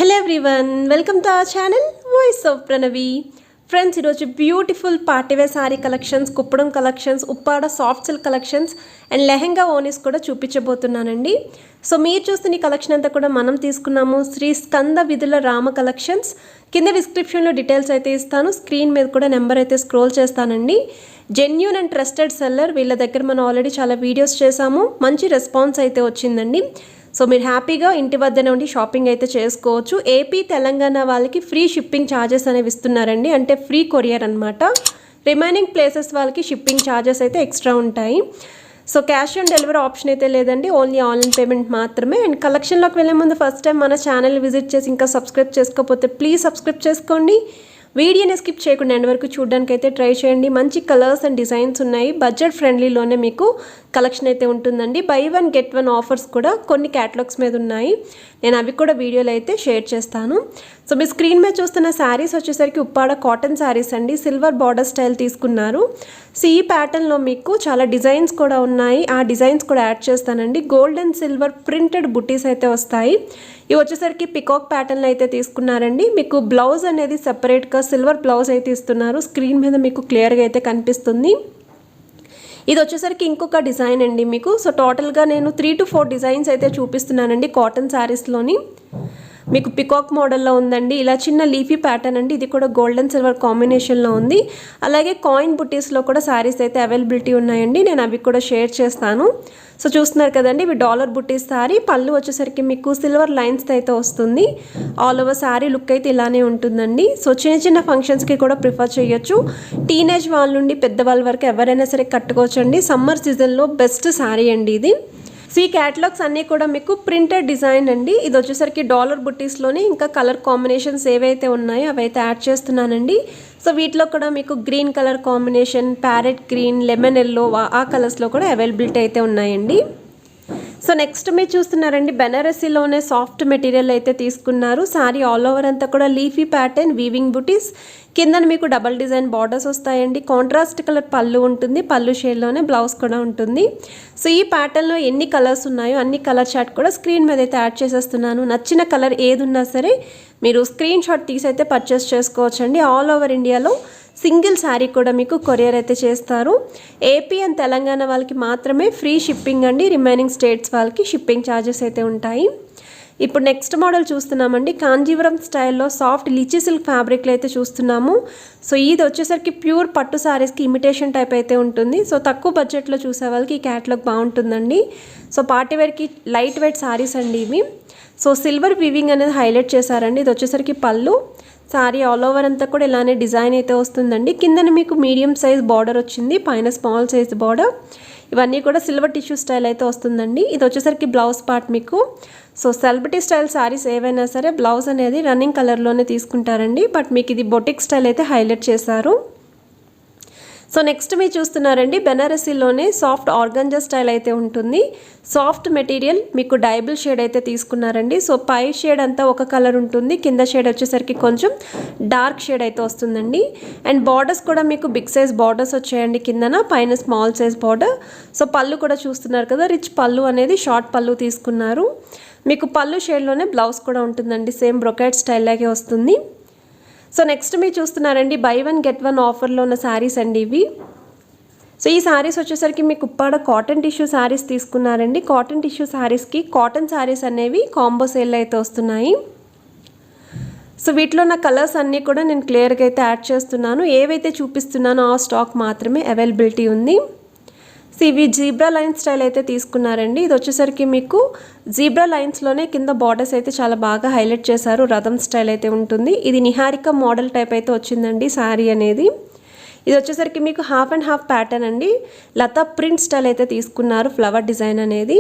Hello everyone, welcome to our channel voice of Pranavi. Friends, ఈరోజు beautiful party wear sari collections, Kuppadam collections, Uppada soft silk collections and lehenga ఓనీస్ కూడా చూపించబోతున్నానండి. So మీరు చూస్తున్న ఈ కలెక్షన్ అంతా కూడా మనం తీసుకున్నాము శ్రీ స్కంద విధుల రామ కలెక్షన్స్. కింద డిస్క్రిప్షన్లో డీటెయిల్స్ అయితే ఇస్తాను, స్క్రీన్ మీద కూడా నెంబర్ అయితే స్క్రోల్ చేస్తానండి. జెన్యూన్ అండ్ ట్రస్టెడ్ సెల్లర్, వీళ్ళ దగ్గర మనం ఆల్రెడీ చాలా వీడియోస్ చేసాము, మంచి రెస్పాన్స్ అయితే వచ్చిందండి. సో మీరు హ్యాపీగా ఇంటి వద్దనే ఉండి షాపింగ్ అయితే చేసుకోవచ్చు. ఏపీ తెలంగాణ వాళ్ళకి ఫ్రీ షిప్పింగ్ ఛార్జెస్ అనేవి ఇస్తున్నారండి, అంటే ఫ్రీ కొరియర్ అనమాట. రిమైనింగ్ ప్లేసెస్ వాళ్ళకి షిప్పింగ్ ఛార్జెస్ అయితే ఎక్స్ట్రా ఉంటాయి. So cash on delivery option అయితే లేదండి, ఓన్లీ ఆన్లైన్ పేమెంట్ మాత్రమే. అండ్ కలెక్షన్లోకి వెళ్ళే ముందు ఫస్ట్ టైం మన ఛానల్ విజిట్ చేసి ఇంకా సబ్స్క్రైబ్ చేసుకోకపోతే ప్లీజ్ సబ్స్క్రైబ్ చేసుకోండి. వీడియోని స్కిప్ చేయకుండా ఎండ్ వరకు చూడడానికి అయితే ట్రై చేయండి. మంచి కలర్స్ అండ్ డిజైన్స్ ఉన్నాయి, బడ్జెట్ ఫ్రెండ్లీలోనే మీకు కలెక్షన్ అయితే ఉంటుందండి. By one get one offers కూడా కొన్ని క్యాటలాగ్స్ మీద ఉన్నాయి, నేను అవి కూడా వీడియోలో అయితే షేర్ చేస్తాను. సో మీ స్క్రీన్ మీద చూస్తున్న శారీస్ వచ్చేసరికి ఉప్పాడ కాటన్ శారీస్ అండి, సిల్వర్ బార్డర్ స్టైల్ తీసుకున్నారు. సో ఈ ప్యాటర్న్లో మీకు చాలా డిజైన్స్ కూడా ఉన్నాయి, ఆ డిజైన్స్ కూడా యాడ్ చేస్తానండి. గోల్డ్ అండ్ సిల్వర్ ప్రింటెడ్ బుట్టీస్ అయితే వస్తాయి. ఇవి వచ్చేసరికి పికాక్ ప్యాటర్న్లో అయితే తీసుకున్నారండి. మీకు బ్లౌజ్ అనేది సెపరేట్గా సిల్వర్ బ్లౌజ్ అయితే ఇస్తున్నారు, స్క్రీన్ మీద మీకు క్లియర్గా అయితే కనిపిస్తుంది. ఇది వచ్చేసరికి ఇంకొక డిజైన్ అండి మీకు. సో టోటల్గా నేను 3 to 4 డిజైన్స్ అయితే చూపిస్తున్నానండి కాటన్ శారీస్లోని. మీకు పికాక్ మోడల్లో ఉందండి, ఇలా చిన్న లీఫీ ప్యాటర్న్ అండి, ఇది కూడా గోల్డ్ అండ్ సిల్వర్ కాంబినేషన్లో ఉంది. అలాగే కాయిన్ బుట్టీస్లో కూడా శారీస్ అయితే అవైలబిలిటీ ఉన్నాయండి, నేను అవి కూడా షేర్ చేస్తాను. సో చూస్తున్నారు కదండి, ఇవి డాలర్ బుట్టీస్ శారీ. పళ్ళు వచ్చేసరికి మీకు సిల్వర్ లైన్స్ అయితే వస్తుంది. ఆల్ ఓవర్ శారీ లుక్ అయితే ఇలానే ఉంటుందండి. సో చిన్న చిన్న ఫంక్షన్స్కి కూడా ప్రిఫర్ చేయొచ్చు. టీనేజ్ వాళ్ళ నుండి పెద్దవాళ్ళ వరకు ఎవరైనా సరే కట్టుకోవచ్చు అండి. సమ్మర్ సీజన్లో బెస్ట్ శారీ అండి ఇది. సో ఈ క్యాటలాగ్స్ అన్నీ కూడా మీకు ప్రింటెడ్ డిజైన్ అండి. ఇది వచ్చేసరికి డాలర్ బుట్టీస్లోనే ఇంకా కలర్ కాంబినేషన్స్ ఏవైతే ఉన్నాయో అవైతే యాడ్ చేస్తున్నానండి. సో వీటిలో కూడా మీకు green colour combination, parrot green, lemon yellow, ఆ కలర్స్లో కూడా అవైలబిలిటీ అయితే ఉన్నాయండి. సో నెక్స్ట్ మీరు చూస్తున్నారండి, బెనారసీలోనే సాఫ్ట్ మెటీరియల్ అయితే తీసుకున్నారు. శారీ ఆల్ ఓవర్ అంతా కూడా లీఫీ ప్యాటర్న్, వీవింగ్ బుటీస్, కింద మీకు డబల్ డిజైన్ బార్డర్స్ వస్తాయండి. కాంట్రాస్ట్ కలర్ పళ్ళు ఉంటుంది, పళ్ళు షేడ్లోనే బ్లౌజ్ కూడా ఉంటుంది. సో ఈ ప్యాటర్న్లో ఎన్ని కలర్స్ ఉన్నాయో అన్ని కలర్ చార్ట్ కూడా స్క్రీన్ మీద అయితే యాడ్ చేసేస్తున్నాను. నచ్చిన కలర్ ఏది ఉన్నా సరే మీరు స్క్రీన్ షాట్ తీసి అయితే పర్చేస్ చేసుకోవచ్చండి. ఆల్ ఓవర్ ఇండియాలో సింగిల్ శారీ కూడా మీకు కొరియర్ అయితే చేస్తారు. ఏపీ అండ్ తెలంగాణ వాళ్ళకి మాత్రమే ఫ్రీ షిప్పింగ్ అండి, రిమైనింగ్ స్టేట్స్ వాళ్ళకి షిప్పింగ్ ఛార్జెస్ అయితే ఉంటాయి. ఇప్పుడు నెక్స్ట్ మోడల్ చూస్తున్నామండి, కాంజీవరం స్టైల్లో సాఫ్ట్ లిచీ సిల్క్ ఫ్యాబ్రిక్లో అయితే చూస్తున్నాము. సో ఇది వచ్చేసరికి ప్యూర్ పట్టు శారీస్కి ఇమిటేషన్ టైప్ అయితే ఉంటుంది. సో తక్కువ బడ్జెట్లో చూసే వాళ్ళకి ఈ క్యాటలాగ్ బాగుంటుందండి. సో పార్టీవేర్కి లైట్ వెయిట్ శారీస్ అండి ఇవి. సో సిల్వర్ వీవింగ్ అనేది హైలైట్ చేశారండి. ఇది వచ్చేసరికి పళ్ళు. శారీ ఆల్ ఓవర్ అంతా కూడా ఇలానే డిజైన్ అయితే వస్తుందండి. కిందన మీకు మీడియం సైజ్ బార్డర్ వచ్చింది, పైన స్మాల్ సైజ్ బార్డర్. ఇవన్నీ కూడా సిల్వర్ టిష్యూ స్టైల్ అయితే వస్తుందండి. ఇది వచ్చేసరికి బ్లౌజ్ పార్ట్ మీకు. సో సెలబ్రిటీ స్టైల్ శారీస్ ఏవైనా సరే బ్లౌజ్ అనేది రన్నింగ్ కలర్లోనే తీసుకుంటారండి, బట్ మీకు ఇది బొటిక్ స్టైల్ అయితే హైలైట్ చేశారు. సో నెక్స్ట్ మీరు చూస్తున్నారండి, బెనారసీలోనే సాఫ్ట్ ఆర్గంజా స్టైల్ అయితే ఉంటుంది. సాఫ్ట్ మెటీరియల్ మీకు డైబుల్ షేడ్ అయితే తీసుకున్నారండి. సో పై షేడ్ అంతా ఒక కలర్ ఉంటుంది, కింద షేడ్ వచ్చేసరికి కొంచెం డార్క్ షేడ్ అయితే వస్తుందండి. అండ్ బార్డర్స్ కూడా మీకు బిగ్ సైజ్ బార్డర్స్ వచ్చాయండి, కిందన పైన స్మాల్ సైజ్ బార్డర్. సో పళ్ళు కూడా చూస్తున్నారు కదా, రిచ్ పళ్ళు అనేది షార్ట్ పళ్ళు తీసుకున్నారు. మీకు పళ్ళు షేడ్లోనే బ్లౌజ్ కూడా ఉంటుందండి, సేమ్ బ్రొకెట్ స్టైల్ లాగే వస్తుంది. సో నెక్స్ట్ మీరు చూస్తున్నారండి, బై వన్ గెట్ వన్ ఆఫర్లో ఉన్న శారీస్ అండి ఇవి. సో ఈ శారీస్ వచ్చేసరికి మీకు ఉప్పాడ కాటన్ టిష్యూ శారీస్ తీసుకున్నారండి. కాటన్ టిష్యూ శారీస్కి కాటన్ శారీస్ అనేవి కాంబో సేల్ అయితే వస్తున్నాయి. సో వీటిలో ఉన్న కలర్స్ అన్నీ కూడా నేను క్లియర్గా అయితే యాడ్ చేస్తున్నాను, ఏవైతే చూపిస్తున్నానో ఆ స్టాక్ మాత్రమే అవైలబిలిటీ ఉంది. సో ఇవి జీబ్రా లైన్ స్టైల్ అయితే తీసుకున్నారండి. ఇది వచ్చేసరికి మీకు జీబ్రా లైన్స్లోనే కింద బార్డర్స్ అయితే చాలా బాగా హైలైట్ చేశారు, రథం స్టైల్ అయితే ఉంటుంది. ఇది నిహారిక మోడల్ టైప్ అయితే వచ్చిందండి శారీ అనేది. ఇది వచ్చేసరికి మీకు హాఫ్ అండ్ హాఫ్ ప్యాటర్న్ అండి, లతా ప్రింట్ స్టైల్ అయితే తీసుకున్నారు, ఫ్లవర్ డిజైన్ అనేది.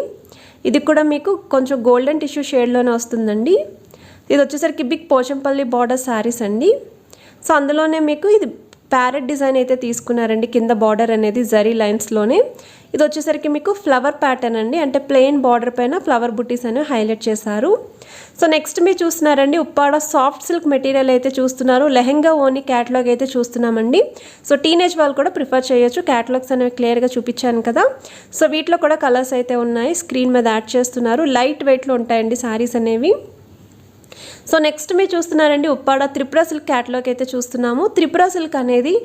ఇది కూడా మీకు కొంచెం గోల్డెన్ టిష్యూ షేడ్లోనే వస్తుందండి. ఇది వచ్చేసరికి బిగ్ పోచంపల్లి బార్డర్ శారీస్ అండి. సో అందులోనే మీకు ఇది ప్యారెట్ డిజైన్ అయితే తీసుకున్నారండి, కింద బార్డర్ అనేది జరీ లైన్స్లోనే. ఇది వచ్చేసరికి మీకు ఫ్లవర్ ప్యాటర్న్ అండి, అంటే ప్లెయిన్ బార్డర్ పైన ఫ్లవర్ బుట్టీస్ అనేవి హైలైట్ చేశారు. సో నెక్స్ట్ మీరు చూస్తున్నారండి, ఉప్పాడ సాఫ్ట్ సిల్క్ మెటీరియల్ అయితే చూస్తున్నారు. లెహెంగా ఓనీ క్యాటలాగ్ అయితే చూస్తున్నామండి. సో టీనేజ్ వాళ్ళు కూడా ప్రిఫర్ చేయొచ్చు, క్యాటలాగ్స్ అనేవి క్లియర్గా చూపించాను కదా. సో వీటిలో కూడా కలర్స్ అయితే ఉన్నాయి, స్క్రీన్ మీద యాడ్ చేస్తున్నారు. లైట్ వెయిట్లో ఉంటాయండి శారీస్ అనేవి. సో నెక్స్ట్ మీరు చూస్తున్నారండి ఉప్పాడ త్రిపుర సిల్క్ క్యాటలాగ్ అయితే చూస్తున్నాము. త్రిపుర సిల్క్ అనేది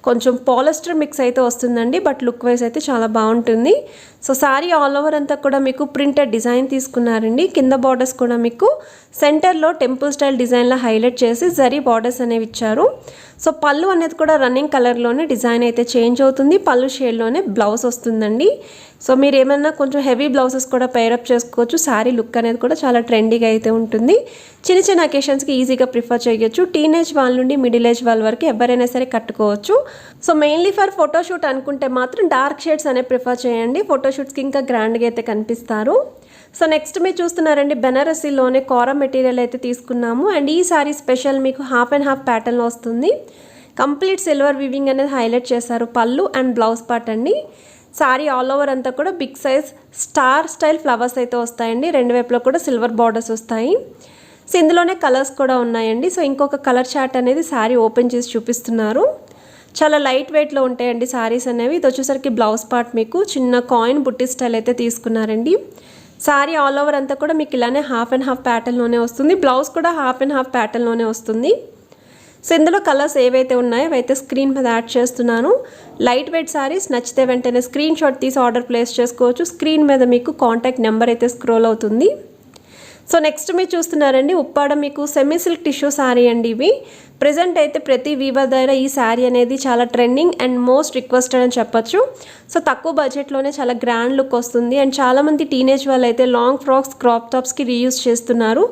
కొంచెం పాలిస్టర్ మిక్స్ అయితే వస్తుందండి, బట్ లుక్ వైజ్ అయితే చాలా బాగుంటుంది. సో సారీ ఆల్ ఓవర్ అంతా కూడా మీకు ప్రింటెడ్ డిజైన్ తీసుకున్నారండి. కింద బార్డర్స్ కూడా మీకు సెంటర్లో టెంపుల్ స్టైల్ డిజైన్లో హైలైట్ చేసి జరీ బార్డర్స్ అనేవి ఇచ్చారు. సో పళ్ళు అనేది కూడా రన్నింగ్ కలర్లోనే డిజైన్ అయితే చేంజ్ అవుతుంది. పళ్ళు షేడ్లోనే బ్లౌజ్ వస్తుందండి. సో మీరు ఏమన్నా కొంచెం హెవీ బ్లౌజెస్ కూడా పేరప్ చేసుకోవచ్చు. శారీ లుక్ అనేది కూడా చాలా ట్రెండీగా అయితే ఉంటుంది. చిన్న చిన్న అకేషన్స్కి ఈజీగా ప్రిఫర్ చేయొచ్చు. టీనేజ్ వాళ్ళ నుండి మిడిల్ ఏజ్ వాళ్ళ వరకు ఎవరైనా సరే కట్టుకోవచ్చు. సో మెయిన్లీ ఫర్ ఫోటోషూట్ అనుకుంటే మాత్రం డార్క్ షేడ్స్ అనేవి ప్రిఫర్ చేయండి. ఫోటోషూట్స్కి ఇంకా గ్రాండ్గా అయితే కనిపిస్తారు. సో నెక్స్ట్ మీరు చూస్తున్నారండి బెనారసీలోనే కోరా మెటీరియల్ అయితే తీసుకున్నాము. అండ్ ఈ శారీ స్పెషల్ మీకు హాఫ్ అండ్ హాఫ్ ప్యాటర్న్లో వస్తుంది. కంప్లీట్ సిల్వర్ వీవింగ్ అనేది హైలైట్ చేశారు. పళ్ళు అండ్ బ్లౌజ్ పార్ట్ అండి. సారీ ఆల్ ఓవర్ అంతా కూడా big size star style flowers అయితే వస్తాయండి. రెండు వైపులో కూడా సిల్వర్ బార్డర్స్ వస్తాయి. సో ఇందులోనే కలర్స్ కూడా ఉన్నాయండి. సో ఇంకొక కలర్ చార్ట్ అనేది శారీ ఓపెన్ చేసి చూపిస్తున్నారు. చాలా లైట్ వెయిట్లో ఉంటాయండి శారీస్ అనేవి. ఇది వచ్చేసరికి బ్లౌజ్ పార్ట్ మీకు చిన్న కాయిన్ బుట్టి స్టైల్ అయితే తీసుకున్నారండి. శారీ ఆల్ ఓవర్ అంతా కూడా మీకు ఇలానే హాఫ్ అండ్ హాఫ్ ప్యాటర్న్లోనే వస్తుంది. బ్లౌజ్ కూడా హాఫ్ అండ్ హాఫ్ ప్యాటర్న్లోనే వస్తుంది. సో ఇందులో కలర్స్ ఏవైతే ఉన్నాయో అవైతే స్క్రీన్ మీద యాడ్ చేస్తున్నాను. లైట్ వెయిట్ శారీస్ నచ్చితే వెంటనే స్క్రీన్ షాట్ తీసి ఆర్డర్ ప్లేస్ చేసుకోవచ్చు. స్క్రీన్ మీద మీకు కాంటాక్ట్ నెంబర్ అయితే స్క్రోల్ అవుతుంది. సో నెక్స్ట్ మీరు చూస్తున్నారండి ఉప్పాడ మీకు సెమీ సిల్క్ టిష్యూ శారీ అండి. ఇవి ప్రెజెంట్ అయితే ప్రతి వీవర్ దగ్గర ఈ శారీ అనేది చాలా ట్రెండింగ్ అండ్ మోస్ట్ రిక్వెస్టెడ్ అని చెప్పొచ్చు. సో తక్కువ బడ్జెట్లోనే చాలా గ్రాండ్ లుక్ వస్తుంది. అండ్ చాలామంది టీనేజ్ వాళ్ళు అయితే లాంగ్ ఫ్రాక్స్ క్రాప్ టాప్స్కి రీయూజ్ చేస్తున్నారు.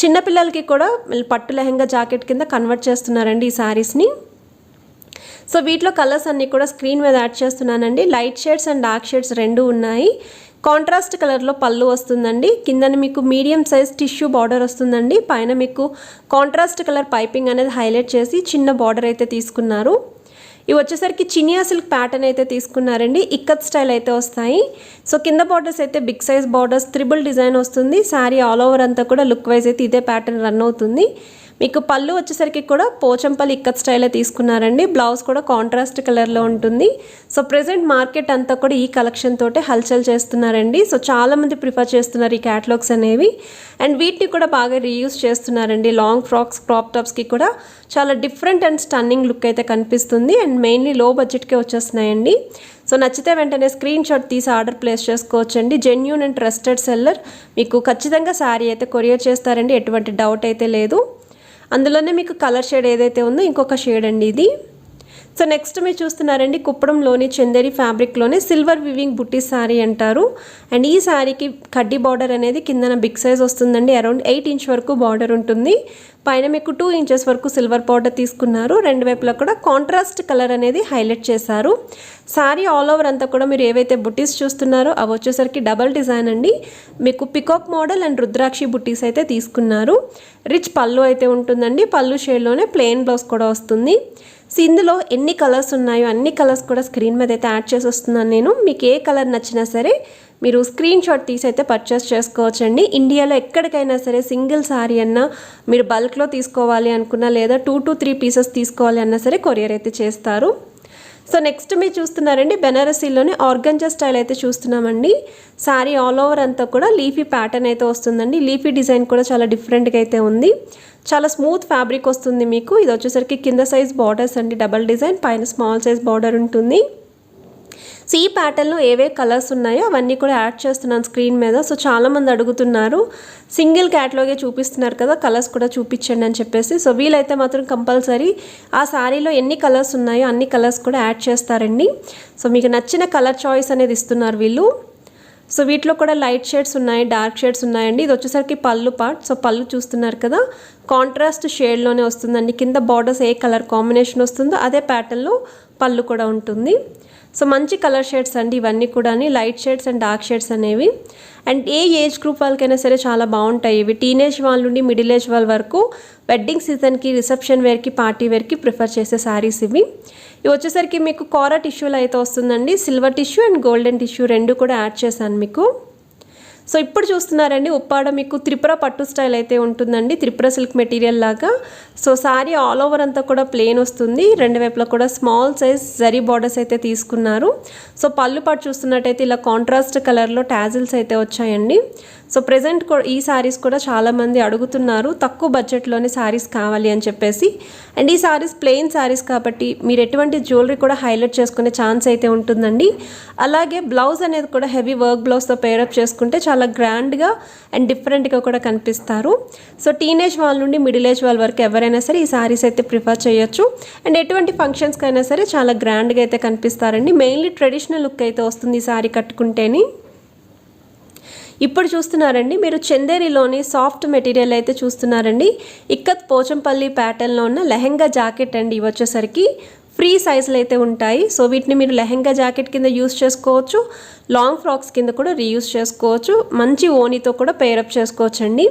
చిన్నపిల్లలకి కూడా పట్టు లెహంగా జాకెట్ కింద కన్వర్ట్ చేస్తున్నారండి ఈ శారీస్ని. సో వీటిలో కలర్స్ అన్నీ కూడా స్క్రీన్ మీద యాడ్ చేస్తున్నానండి. Light shades and dark shades రెండు ఉన్నాయి. కాంట్రాస్ట్ కలర్లో పళ్ళు వస్తుందండి. కింద మీకు మీడియం సైజ్ టిష్యూ బార్డర్ వస్తుందండి. పైన మీకు కాంట్రాస్ట్ కలర్ పైపింగ్ అనేది హైలైట్ చేసి చిన్న బార్డర్ అయితే తీసుకున్నారు. ఇవి వచ్చేసరికి చినియా సిల్క్ ప్యాటర్న్ అయితే తీసుకున్నారండి. ఇక్కత్ స్టైల్ అయితే వస్తాయి. సో కింద బార్డర్స్ అయితే big size borders triple design వస్తుంది. శారీ ఆల్ ఓవర్ అంతా కూడా లుక్ వైజ్ అయితే ఇదే ప్యాటర్న్ రన్ అవుతుంది. మీకు పళ్ళు వచ్చేసరికి కూడా పోచంపల్లి ఇక్కత్ స్టైల్లో తీసుకున్నారండి. బ్లౌజ్ కూడా కాంట్రాస్ట్ కలర్లో ఉంటుంది. సో ప్రెజెంట్ మార్కెట్ అంతా కూడా ఈ కలెక్షన్ తోటే హల్చల్ చేస్తున్నారండి. సో చాలామంది ప్రిఫర్ చేస్తున్నారు ఈ క్యాటలాగ్స్ అనేవి. అండ్ వీటిని కూడా బాగా రీయూజ్ చేస్తున్నారండి. లాంగ్ ఫ్రాక్స్ క్రాప్ టాప్స్కి కూడా చాలా డిఫరెంట్ అండ్ స్టన్నింగ్ లుక్ అయితే కనిపిస్తుంది. అండ్ మెయిన్లీ లో బడ్జెట్కే వచ్చేస్తున్నాయండి. సో నచ్చితే వెంటనే స్క్రీన్ షాట్ తీసి ఆర్డర్ ప్లేస్ చేసుకోవచ్చండి. జెన్యూన్ అండ్ ట్రస్టెడ్ సెల్లర్ మీకు ఖచ్చితంగా శారీ అయితే కొరియర్ చేస్తారండి. ఎటువంటి డౌట్ అయితే లేదు. అందులోనే మీకు కలర్ షేడ్ ఏదైతే ఉందో ఇంకొక షేడ్ అండి ఇది. సో నెక్స్ట్ మీరు చూస్తున్నారండి కుప్పడంలోని చందేరి ఫ్యాబ్రిక్లోనే సిల్వర్ వివింగ్ బుట్టి శారీ అంటారు. అండ్ ఈ శారీకి కడ్డీ బార్డర్ అనేది కిందన బిగ్ సైజ్ వస్తుందండి. అరౌండ్ 8 ఇంచ్ వరకు బార్డర్ ఉంటుంది. పైన మీకు 2 ఇంచెస్ వరకు సిల్వర్ బార్డర్ తీసుకున్నారు. రెండు వైపులా కూడా కాంట్రాస్ట్ కలర్ అనేది హైలైట్ చేశారు. శారీ ఆల్ ఓవర్ అంతా కూడా మీరు ఏవైతే బుట్టీస్ చూస్తున్నారో అవి వచ్చేసరికి డబల్ డిజైన్ అండి. మీకు పికాక్ మోడల్ అండ్ రుద్రాక్షి బుట్టీస్ అయితే తీసుకున్నారు. రిచ్ పళ్ళు అయితే ఉంటుందండి. పళ్ళు షేడ్లోనే ప్లెయిన్ బ్లౌజ్ కూడా వస్తుంది. సో ఇందులో ఎన్ని కలర్స్ ఉన్నాయో అన్ని కలర్స్ కూడా స్క్రీన్ మీద అయితే యాడ్ చేసి వస్తున్నాను నేను. మీకు ఏ కలర్ నచ్చినా సరే మీరు స్క్రీన్ షాట్ తీసి అయితే పర్చేస్ చేసుకోవచ్చండి. ఇండియాలో ఎక్కడికైనా సరే సింగిల్ శారీ అన్నా మీరు బల్క్లో తీసుకోవాలి అనుకున్నా లేదా 2 to 3 పీసెస్ తీసుకోవాలి అన్నా సరే కొరియర్ అయితే చేస్తారు. సో నెక్స్ట్ మీరు చూస్తున్నారండి బెనారసీలోనే ఆర్గంజా స్టైల్ అయితే చూస్తున్నామండి. శారీ ఆల్ ఓవర్ అంతా కూడా లీఫీ ప్యాటర్న్ అయితే వస్తుందండి. లీఫీ డిజైన్ కూడా చాలా డిఫరెంట్గా అయితే ఉంది. చాలా స్మూత్ ఫ్యాబ్రిక్ వస్తుంది మీకు. ఇది వచ్చేసరికి కింద సైజ్ బార్డర్స్ అండి డబల్ డిజైన్, పైన స్మాల్ సైజ్ బార్డర్ ఉంటుంది. సో ఈ ప్యాటర్న్లో ఏవే కలర్స్ ఉన్నాయో అవన్నీ కూడా యాడ్ చేస్తున్నాను స్క్రీన్ మీద. సో చాలామంది అడుగుతున్నారు సింగిల్ క్యాటలాగే చూపిస్తున్నారు కదా కలర్స్ కూడా చూపించండి అని చెప్పేసి. సో వీలైతే మాత్రం కంపల్సరీ ఆ శారీలో ఎన్ని కలర్స్ ఉన్నాయో అన్ని కలర్స్ కూడా యాడ్ చేస్తారండి. సో మీకు నచ్చిన కలర్ చాయిస్ అనేది ఇస్తున్నారు వీళ్ళు. సో వీటిలో కూడా లైట్ షేడ్స్ ఉన్నాయి, డార్క్ షేడ్స్ ఉన్నాయండి. ఇది వచ్చేసరికి పళ్ళు పార్ట్. సో పళ్ళు చూస్తున్నారు కదా కాంట్రాస్ట్ షేడ్లోనే వస్తుందండి. కింద బార్డర్స్ ఏ కలర్ కాంబినేషన్ వస్తుందో అదే ప్యాటర్న్లో పళ్ళు కూడా ఉంటుంది. సో మంచి కలర్ షేడ్స్ అండి ఇవన్నీ కూడా, light shades and dark shades అనేవి. అండ్ ఏ ఏజ్ గ్రూప్ వాళ్ళకైనా సరే చాలా బాగుంటాయి ఇవి. టీనేజ్ వాళ్ళ నుండి మిడిల్ ఏజ్ వాళ్ళ వరకు వెడ్డింగ్ సీజన్కి, రిసెప్షన్ వేర్కి, పార్టీ వేర్కి ప్రిఫర్ చేసే శారీస్ ఇవి. ఇవి వచ్చేసరికి మీకు కోరా టిష్యూలో అయితే వస్తుందండి. Silver tissue and golden tissue రెండు కూడా యాడ్ చేశాను మీకు. సో ఇప్పుడు చూస్తున్నారండి ఉప్పాడ మీకు త్రిపుర పట్టు స్టైల్ అయితే ఉంటుందండి, త్రిపుర సిల్క్ మెటీరియల్ లాగా. సో సారీ ఆల్ ఓవర్ అంతా కూడా ప్లెయిన్ వస్తుంది, రెండు వైపులా కూడా స్మాల్ సైజ్ జరీ బార్డర్స్ అయితే తీసుకున్నారు. సో పళ్ళు పాటు చూస్తున్నట్టయితే ఇలా కాంట్రాస్ట్ కలర్లో టాజిల్స్ అయితే వచ్చాయండి. సో ప్రెజెంట్ ఈ సారీస్ కూడా చాలామంది అడుగుతున్నారు, తక్కువ బడ్జెట్లోనే సారీస్ కావాలి అని చెప్పేసి. అండ్ ఈ సారీస్ ప్లెయిన్ సారీస్ కాబట్టి మీరు ఎటువంటి జ్యువెలరీ కూడా హైలైట్ చేసుకునే ఛాన్స్ అయితే ఉంటుందండి. అలాగే బ్లౌజ్ అనేది కూడా హెవీ వర్క్ బ్లౌజ్తో పేరప్ చేసుకుంటే చాలా గ్రాండ్గా అండ్ డిఫరెంట్గా కూడా కనిపిస్తారు. సో టీనేజ్ వాళ్ళ నుండి మిడిల్ ఏజ్ వాళ్ళ వరకు ఎవరైనా సరే ఈ సారీస్ అయితే ప్రిఫర్ చేయొచ్చు. అండ్ ఎటువంటి ఫంక్షన్స్కి అయినా సరే చాలా గ్రాండ్గా అయితే కనిపిస్తారండి. మెయిన్లీ ట్రెడిషనల్ లుక్ అయితే వస్తుంది ఈ సారీ కట్టుకుంటేని. ఇప్పుడు చూస్తున్నారండి మీరు చందేరిలోని సాఫ్ట్ మెటీరియల్ అయితే చూస్తున్నారండి. ఇక్కత్ పోచంపల్లి ప్యాటర్న్లో ఉన్న లెహెంగా జాకెట్ అండి. ఇవి వచ్చేసరికి ఫ్రీ సైజులు అయితే ఉంటాయి. సో వీటిని మీరు లెహెంగా జాకెట్ కింద యూస్ చేసుకోవచ్చు, లాంగ్ ఫ్రాక్స్ కింద కూడా రీయూస్ చేసుకోవచ్చు, మంచి ఓనీతో కూడా పేరప్ చేసుకోవచ్చు అండి.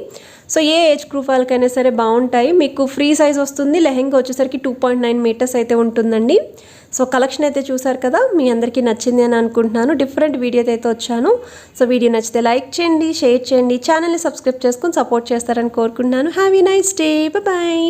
సో ఏ ఏజ్ గ్రూప్ వాళ్ళకైనా సరే బాగుంటాయి. మీకు ఫ్రీ సైజ్ వస్తుంది, లెహెంగా వచ్చేసరికి 2.9 మీటర్స్ అయితే ఉంటుందండి. సో కలెక్షన్ అయితే చూసారు కదా, మీ అందరికీ నచ్చింది అని అనుకుంటున్నాను. డిఫరెంట్ వీడియోతో అయితే వచ్చాను. సో వీడియో నచ్చితే లైక్ చేయండి, షేర్ చేయండి, ఛానల్ని సబ్స్క్రైబ్ చేసుకొని సపోర్ట్ చేస్తారని కోరుకుంటున్నాను. Have a nice day, bye.